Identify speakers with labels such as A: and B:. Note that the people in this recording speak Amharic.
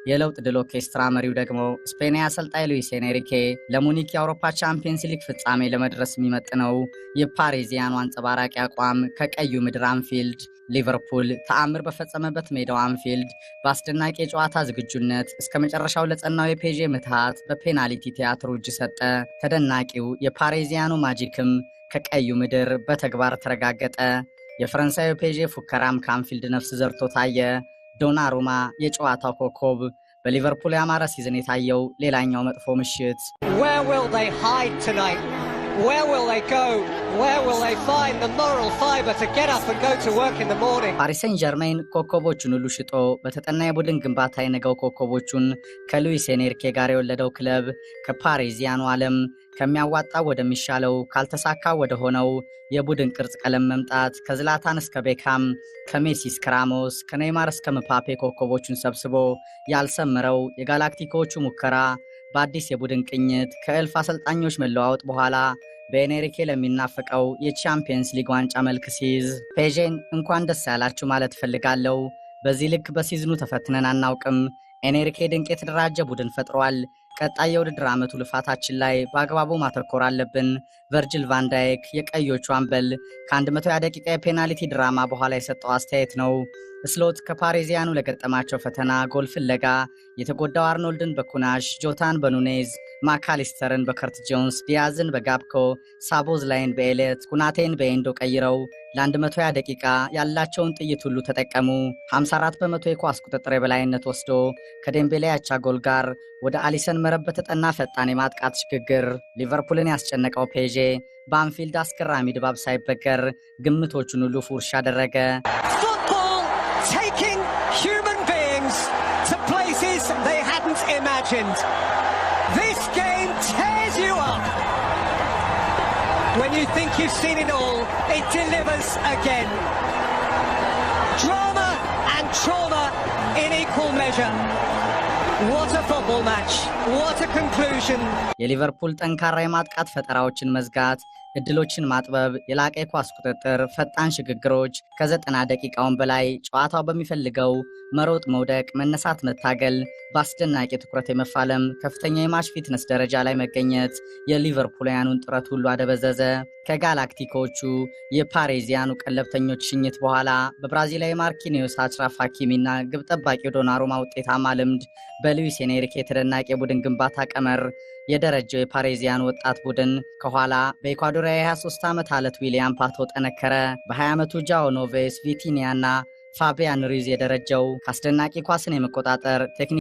A: የለውጥ ድል ኦርኬስትራ መሪው ደግሞ ስፔናዊ አሰልጣኝ ሉዊስ ኤንሪኬ ለሙኒክ የአውሮፓ ቻምፒየንስ ሊግ ፍጻሜ ለመድረስ የሚመጥነው የፓሪዚያኑ አንጸባራቂ አቋም ከቀዩ ምድር አንፊልድ ሊቨርፑል ተአምር በፈጸመበት ሜዳው አንፊልድ በአስደናቂ የጨዋታ ዝግጁነት እስከ መጨረሻው ለጸናው የፔዤ ምትሃት በፔናልቲ ቲያትሩ እጅ ሰጠ። ተደናቂው የፓሪዚያኑ ማጂክም ከቀዩ ምድር በተግባር ተረጋገጠ። የፈረንሳዩ ፔዤ ፉከራም ከአንፊልድ ነፍስ ዘርቶ ታየ። ዶናሩማ የጨዋታው ኮከብ በሊቨርፑል ያማረ ሲዝን የታየው ሌላኛው መጥፎ ምሽት።
B: Where will they hide tonight? Where will they go? Where will they find the moral fiber to get up and go to work in the morning?
A: ፓሪስ ሴን ጀርሜን ኮከቦቹን ሁሉ ሽጦ በተጠና የቡድን ግንባታ የነገው ኮከቦቹን ከሉዊስ ኤንሪኬ ጋር የወለደው ክለብ ከፓሪዚያኑ ዓለም ከሚያዋጣው ወደሚሻለው ካልተሳካው ወደ ሆነው የቡድን ቅርጽ ቀለም መምጣት ከዝላታን እስከ ቤካም ከሜሲ እስከ ራሞስ ከኔይማር እስከ ምፓፔ ኮከቦቹን ሰብስቦ ያልሰመረው የጋላክቲኮቹ ሙከራ በአዲስ የቡድን ቅኝት ከእልፍ አሰልጣኞች መለዋወጥ በኋላ በኤንሪኬ ለሚናፈቀው የቻምፒየንስ ሊግ ዋንጫ መልክ ሲይዝ ፔዤን እንኳን ደስ ያላችሁ ማለት ፈልጋለሁ። በዚህ ልክ በሲዝኑ ተፈትነን አናውቅም። ኤንሪኬ ድንቅ የተደራጀ ቡድን ፈጥሯል። ቀጣይ የውድድር ዓመቱ ልፋታችን ላይ በአግባቡ ማተኮር አለብን። ቨርጂል ቫን ዳይክ የቀዮቹ አምበል ከ120 ደቂቃ የፔናልቲ ድራማ በኋላ የሰጠው አስተያየት ነው። ስሎት ከፓሪዚያኑ ለገጠማቸው ፈተና ጎል ፍለጋ የተጎዳው አርኖልድን በኩናሽ፣ ጆታን በኑኔዝ፣ ማካሊስተርን በከርት ጆንስ፣ ዲያዝን በጋብኮ፣ ሳቦዝላይን በኤሌት፣ ኩናቴን በኤንዶ ቀይረው ለ120 ደቂቃ ያላቸውን ጥይት ሁሉ ተጠቀሙ። 54 በመቶ የኳስ ቁጥጥር የበላይነት ወስዶ ከዴምቤሌ አቻ ጎል ጋር ወደ አሊሰን መረብ በተጠና ፈጣን የማጥቃት ሽግግር ሊቨርፑልን ያስጨነቀው ፔዤ በአንፊልድ አስገራሚ ድባብ ሳይበገር ግምቶቹን ሁሉ ፉርሽ አደረገ።
B: Football taking human beings to places they hadn't imagined. This game tears you up. When you think you've seen it all, it delivers again. Drama and trauma in equal measure. What a football match. What a conclusion.
A: የሊቨርፑል ጠንካራ የማጥቃት ፈጠራዎችን መዝጋት፣ እድሎችን ማጥበብ፣ የላቀ የኳስ ቁጥጥር፣ ፈጣን ሽግግሮች ከ90 ደቂቃውን በላይ ጨዋታው በሚፈልገው መሮጥ፣ መውደቅ፣ መነሳት፣ መታገል፣ በአስደናቂ ትኩረት የመፋለም ከፍተኛ የማች ፊትነስ ደረጃ ላይ መገኘት የሊቨርፑልያኑን ጥረት ሁሉ አደበዘዘ። ከጋላክቲኮቹ የፓሪዚያኑ ቀለብተኞች ሽኝት በኋላ በብራዚላዊ ማርኪኒዮስ፣ አችራፍ ሐኪሚና ግብ ጠባቂው ዶናሩማ ውጤታማ ልምድ በሉዊስ ኤንሪኬ የተደናቂ የቡድን ግንባታ ቀመር የደረጃው የፓሪዚያን ወጣት ቡድን ከኋላ በኢኳዶሪያ የ23 ዓመት አለት ዊሊያም ፓቶ ጠነከረ። በ20 ዓመቱ ጃኦ ኖቬስ፣ ቪቲኒያና ፋቢያን ሩይዝ የደረጃው ከአስደናቂ ኳስን የመቆጣጠር ቴክኒክ